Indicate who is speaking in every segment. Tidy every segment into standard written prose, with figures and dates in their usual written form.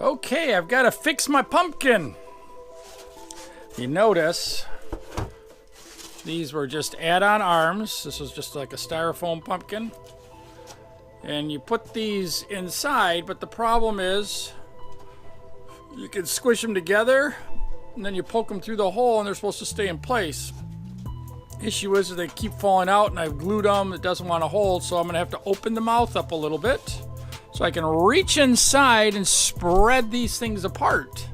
Speaker 1: Okay, I've got to fix my pumpkin. You notice these were just add-on arms. This was just like a styrofoam pumpkin. And you put these inside, but the problem is you can squish them together and then you poke them through the hole and they're supposed to stay in place. Issue is that they keep falling out and I've glued them. It doesn't want to hold, so I'm going to have to open the mouth up a little bit so I can reach inside and spread these things apart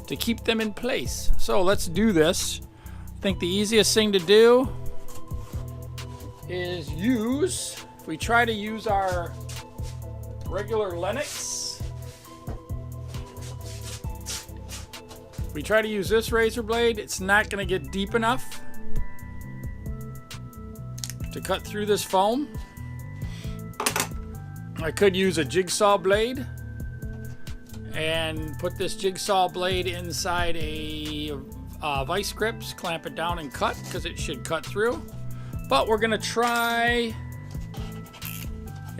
Speaker 1: to keep them in place. So let's do this. I think the easiest thing to do is if we try to use our regular Lenox, we try to use this razor blade, it's not going to get deep enough to cut through this foam. I could use a jigsaw blade and put this jigsaw blade inside a vice grips, clamp it down and cut, because it should cut through. But we're going to try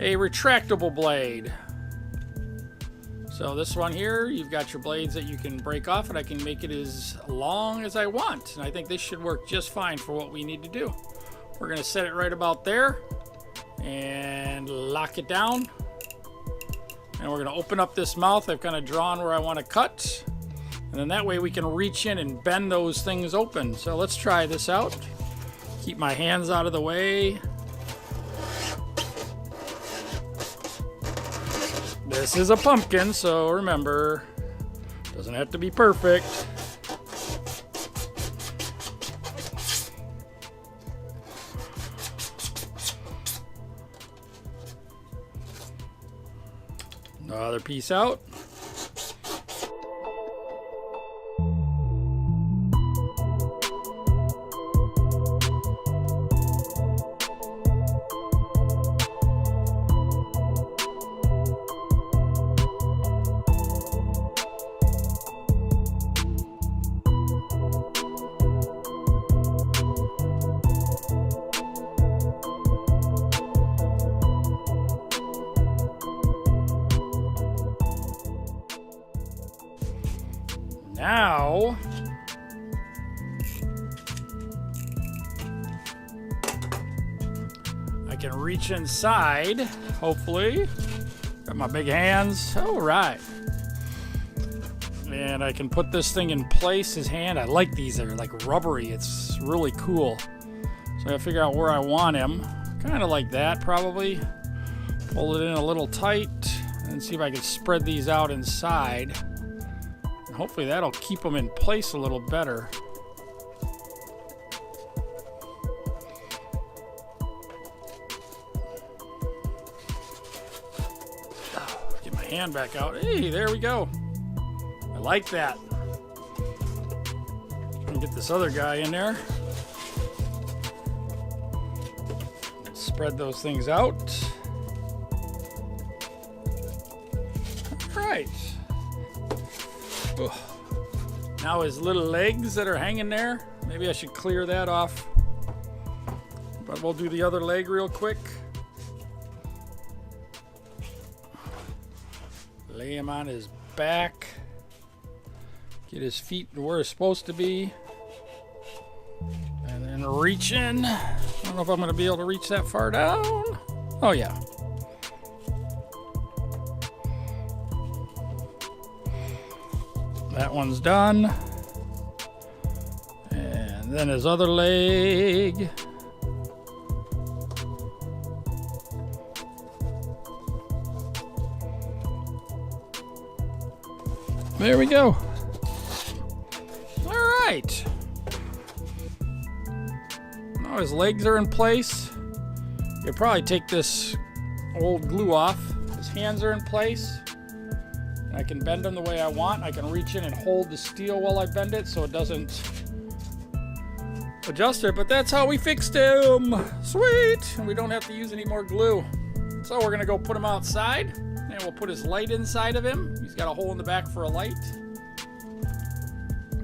Speaker 1: a retractable blade. So this one here, you've got your blades that you can break off, and I can make it as long as I want. And I think this should work just fine for what we need to do. We're going to set it right about there and lock it down. And we're going to open up this mouth. I've kind of drawn where I want to cut. And then that way we can reach in and bend those things open. So let's try this out. Keep my hands out of the way. This is a pumpkin, so remember, doesn't have to be perfect. Another piece out. Now, I can reach inside, hopefully. Got my big hands. All right. And I can put this thing in place, his hand. I like these. They're like rubbery. It's really cool. So I gotta figure out where I want him. Kind of like that, probably. Pull it in a little tight and see if I can spread these out inside. Hopefully that'll keep them in place a little better. Get my hand back out. Hey, there we go. I like that. And get this other guy in there. Spread those things out. All right. Ugh. Now his little legs that are hanging there, maybe I should clear that off. But we'll do the other leg real quick. Lay him on his back. Get his feet where it's supposed to be. And then reach in. I don't know if I'm going to be able to reach that far down. Oh yeah. That one's done. And then his other leg. There we go. All right. Now his legs are in place. You'll probably take this old glue off. His hands are in place. I can bend them the way I want. I can reach in and hold the steel while I bend it so it doesn't adjust it, but that's how we fixed him. Sweet! And we don't have to use any more glue. So we're gonna go put him outside and we'll put his light inside of him. He's got a hole in the back for a light.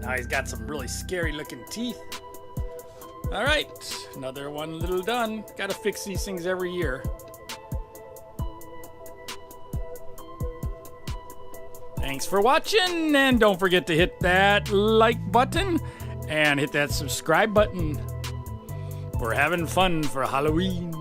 Speaker 1: Now he's got some really scary looking teeth. All right, another one little done. Gotta fix these things every year. Thanks for watching, and don't forget to hit that like button and hit that subscribe button. We're having fun for Halloween.